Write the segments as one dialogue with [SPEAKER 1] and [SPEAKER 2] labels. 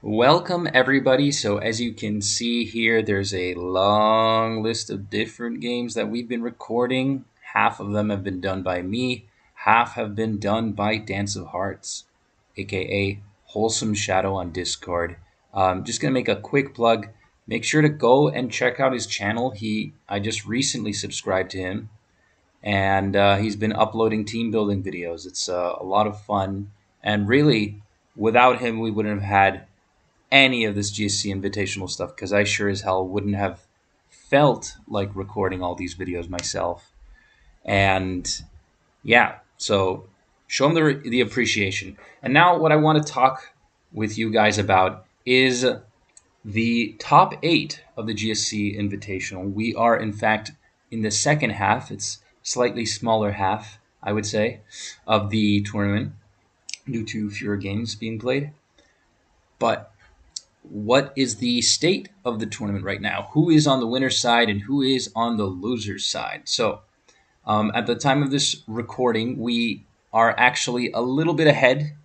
[SPEAKER 1] Welcome, everybody. So, as you can see here, there's a long list of different games that we've been recording. Half of them have been done by me, half have been done by Dance of Hearts, aka Wholesome Shadow on Discord. Just gonna make a quick plug. Make sure to go and check out his channel. I just recently subscribed to him, and he's been uploading team building videos. It's a lot of fun, and really, without him, we wouldn't have had any of this GSC Invitational stuff because I sure as hell wouldn't have felt like recording all these videos myself. And yeah, so show them the appreciation. And now, what I want to talk with you guys about is the top 8 of the GSC Invitational. We are, in fact, in the second half. It's slightly smaller half, I would say, of the tournament due to fewer games being played. But what is the state of the tournament right now? Who is on the winner's side and who is on the loser's side? So, at the time of this recording, we are actually a little bit ahead,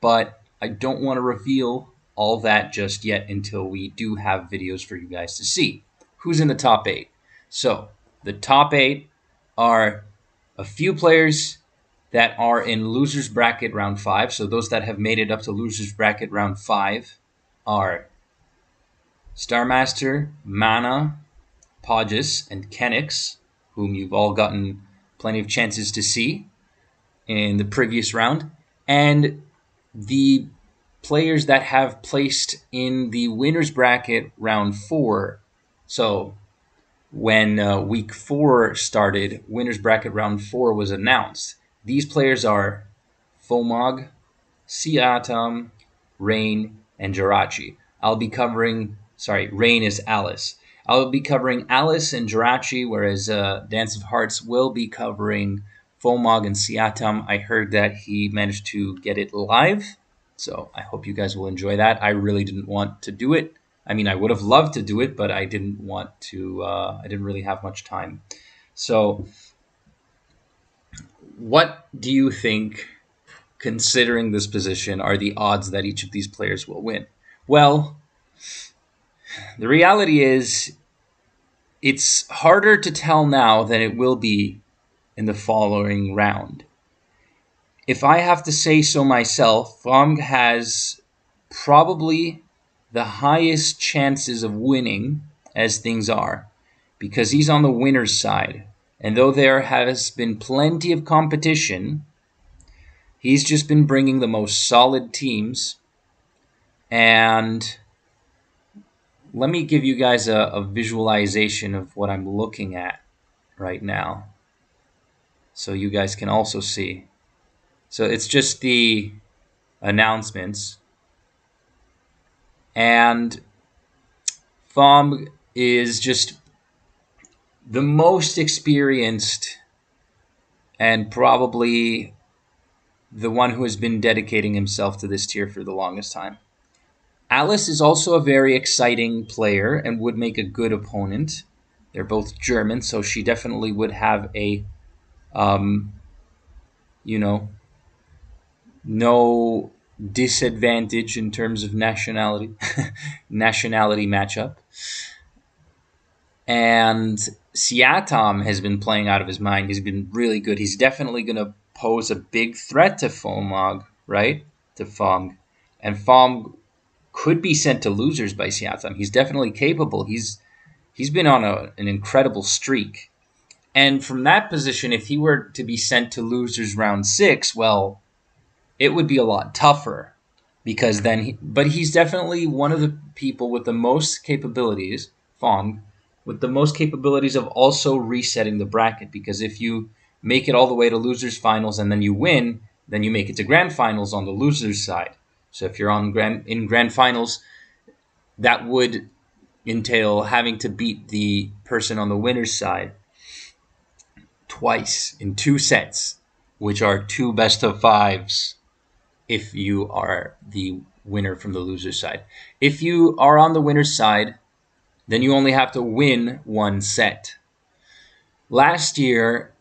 [SPEAKER 1] but I don't want to reveal all that just yet until we do have videos for you guys to see. Who's in the top 8? So, the top 8 are a few players that are in loser's bracket round 5. So, those that have made it up to loser's bracket round 5 are Starmaster, Mana, Podges, and Kenix, whom you've all gotten plenty of chances to see in the previous round. And the players that have placed in the winner's bracket round 4. So when week 4 started, winner's bracket round 4 was announced. These players are Fomog, Siatam, Rain, and Jirachi. Rain is Alice. I'll be covering Alice and Jirachi, whereas Dance of Hearts will be covering Fomog and Siatam. I heard that he managed to get it live, so I hope you guys will enjoy that. I really didn't want to do it. I mean, I would have loved to do it, but I didn't want to. I didn't really have much time. So, what do you think, considering this position, are the odds that each of these players will win? Well, the reality is it's harder to tell now than it will be in the following round. If I have to say so myself, Fong has probably the highest chances of winning as things are because he's on the winner's side. And though there has been plenty of competition, he's just been bringing the most solid teams. And let me give you guys a visualization of what I'm looking at right now so you guys can also see. So it's just the announcements. And Thom is just the most experienced and probably the one who has been dedicating himself to this tier for the longest time. Alice is also a very exciting player and would make a good opponent. They're both German, so she definitely would have a, no disadvantage in terms of nationality matchup. And Siatam has been playing out of his mind. He's been really good. He's definitely going to pose a big threat to Fomog, right? To Fong. And Fong could be sent to losers by Siatam. He's definitely capable. He's been on an incredible streak. And from that position, if he were to be sent to losers round 6, well, it would be a lot tougher because but he's definitely one of the people with the most capabilities, Fong, with the most capabilities of also resetting the bracket, because if you make it all the way to losers finals and then you win, then you make it to grand finals on the losers side. So if you're in grand finals, that would entail having to beat the person on the winner's side twice in 2 sets, which are 2 best of 5s if you are the winner from the loser's side. If you are on the winner's side, then you only have to win 1 set. Last year,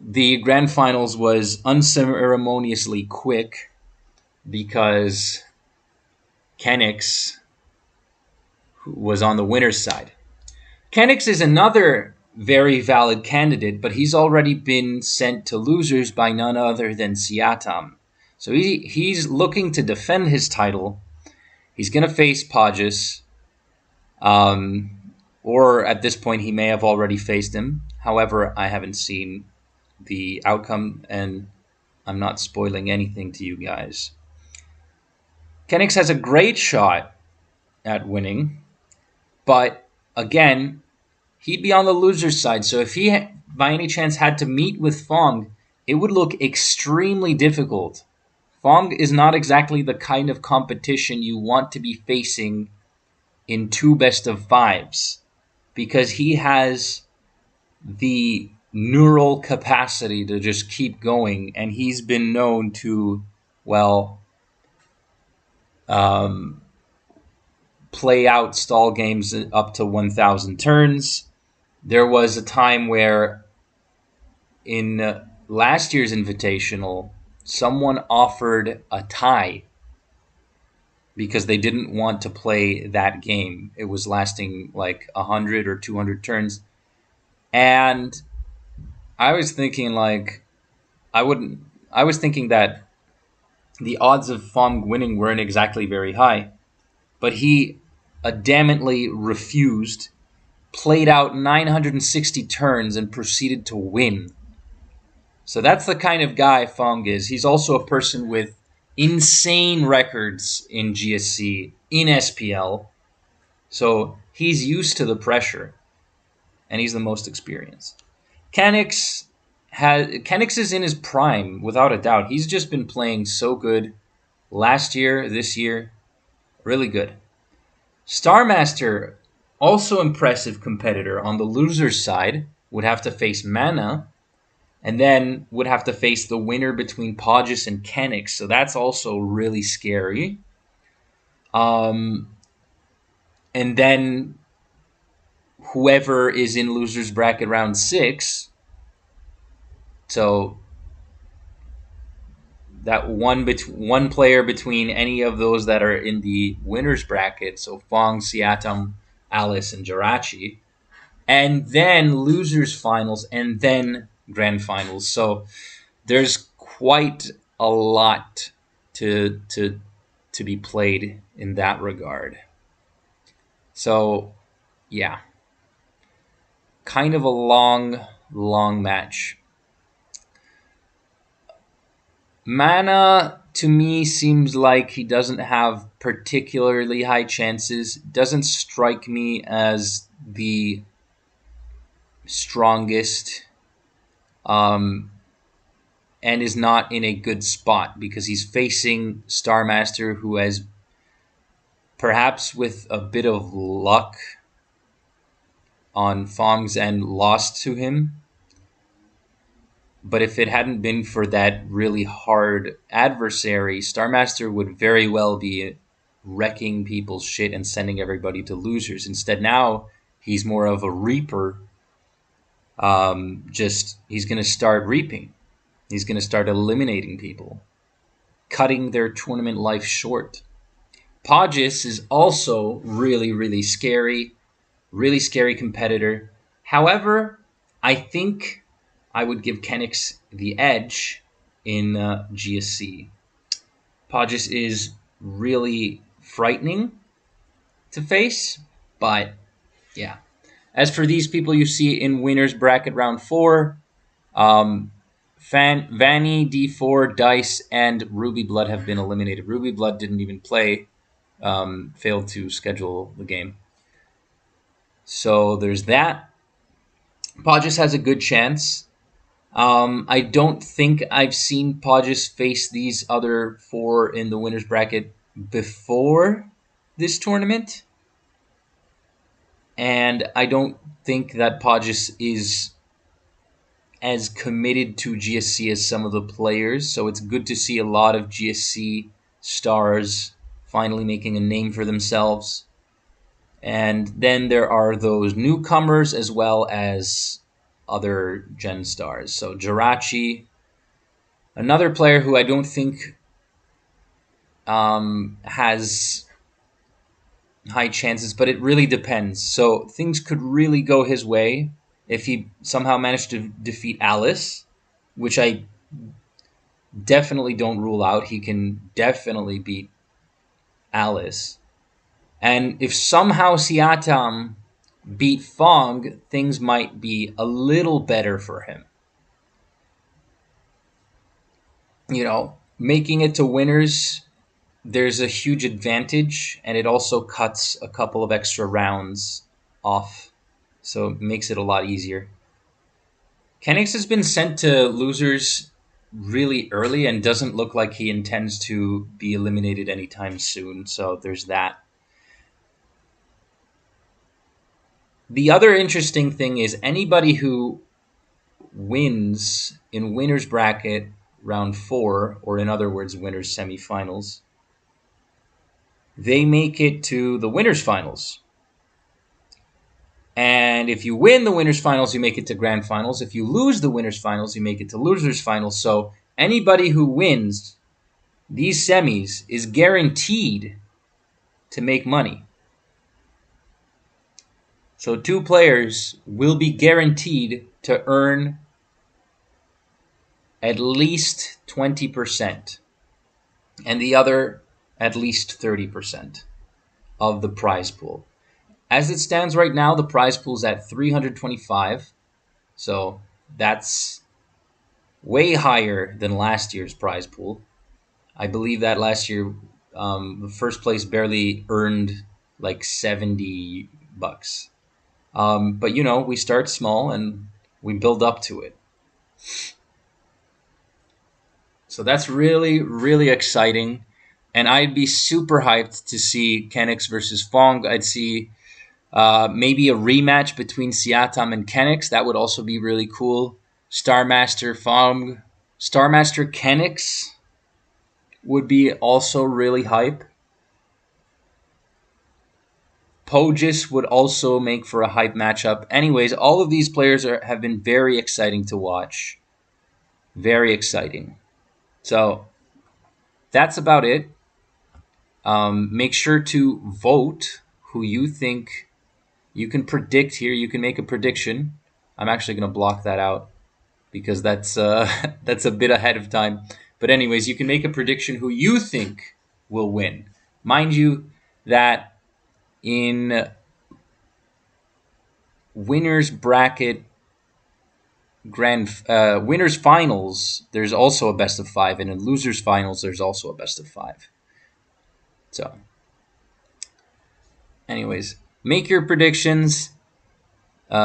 [SPEAKER 1] the grand finals was unceremoniously quick because Kenix was on the winner's side. Kenix is another very valid candidate, but he's already been sent to losers by none other than Siatam. So he's looking to defend his title. He's going to face Pages, or at this point he may have already faced him. However, I haven't seen the outcome, and I'm not spoiling anything to you guys. Kenix has a great shot at winning, but again, he'd be on the loser's side. So if he, by any chance, had to meet with Fong, it would look extremely difficult. Fong is not exactly the kind of competition you want to be facing in 2 best of 5s, because he has the neural capacity to just keep going, and he's been known to, well, play out stall games up to 1,000 turns. There was a time where in last year's Invitational, someone offered a tie because they didn't want to play that game. It was lasting like 100 or 200 turns. And I was thinking I was thinking that the odds of Fong winning weren't exactly very high, but he adamantly refused, played out 960 turns, and proceeded to win. So that's the kind of guy Fong is. He's also a person with insane records in GSC, in SPL. So he's used to the pressure, and he's the most experienced. Kenix is in his prime, without a doubt. He's just been playing so good last year, this year, really good. Starmaster, also impressive competitor. On the loser's side, would have to face Mana, and then would have to face the winner between Podges and Kenix. So that's also really scary. And then whoever is in loser's bracket round 6. So that one player between any of those that are in the winner's bracket. So Fong, Siatam, Alice, and Jirachi. And then losers finals, and then grand finals. So there's quite a lot to be played in that regard. So yeah, kind of a long match. Mana, to me, seems like he doesn't have particularly high chances. Doesn't strike me as the strongest, and is not in a good spot because he's facing Starmaster, who has, perhaps with a bit of luck on Fong's end, lost to him. But if it hadn't been for that really hard adversary, Starmaster would very well be wrecking people's shit and sending everybody to losers. Instead, now he's more of a reaper. He's going to start reaping. He's going to start eliminating people, cutting their tournament life short. Podges is also really scary competitor. However, I think I would give Kenix the edge in GSC. Podges is really frightening to face, but yeah. As for these people you see in winner's bracket round 4, Vanny, D4, Dice, and Ruby Blood have been eliminated. Ruby Blood didn't even play, failed to schedule the game. So there's that. Podges has a good chance. I don't think I've seen Podges face these other 4 in the winner's bracket before this tournament. And I don't think that Podges is as committed to GSC as some of the players. So it's good to see a lot of GSC stars finally making a name for themselves. And then there are those newcomers as well as other Gen stars. So Jirachi, another player who I don't think has high chances, but it really depends. So things could really go his way if he somehow managed to defeat Alice, which I definitely don't rule out. He can definitely beat Alice. And if somehow Siatam beat Fong, things might be a little better for him. Making it to winners, there's a huge advantage, and it also cuts a couple of extra rounds off, so it makes it a lot easier. Kenix has been sent to losers really early and doesn't look like he intends to be eliminated anytime soon, so there's that. The other interesting thing is anybody who wins in winners bracket round 4, or in other words, winners semifinals, they make it to the winners finals. And if you win the winners finals, you make it to grand finals. If you lose the winners finals, you make it to losers finals. So anybody who wins these semis is guaranteed to make money. So 2 players will be guaranteed to earn at least 20%, and the other at least 30% of the prize pool. As it stands right now, the prize pool is at 325. So that's way higher than last year's prize pool. I believe that last year, the first place barely earned like $70. But we start small and we build up to it. So that's really, really exciting. And I'd be super hyped to see Kenix versus Fong. I'd see maybe a rematch between Siatam and Kenix. That would also be really cool. Starmaster Fong, Starmaster Kenix would be also really hype. Pogis would also make for a hype matchup. Anyways, all of these players have been very exciting to watch. Very exciting. So that's about it. Make sure to vote who you think. You can predict here. You can make a prediction. I'm actually going to block that out because that's that's a bit ahead of time. But anyways, you can make a prediction who you think will win. Mind you that in winners bracket winners finals, there's also a best of 5, and in losers finals, there's also a best of 5. So, anyways, make your predictions.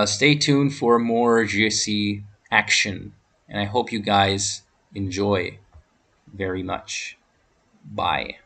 [SPEAKER 1] Stay tuned for more GSC action, and I hope you guys enjoy very much. Bye.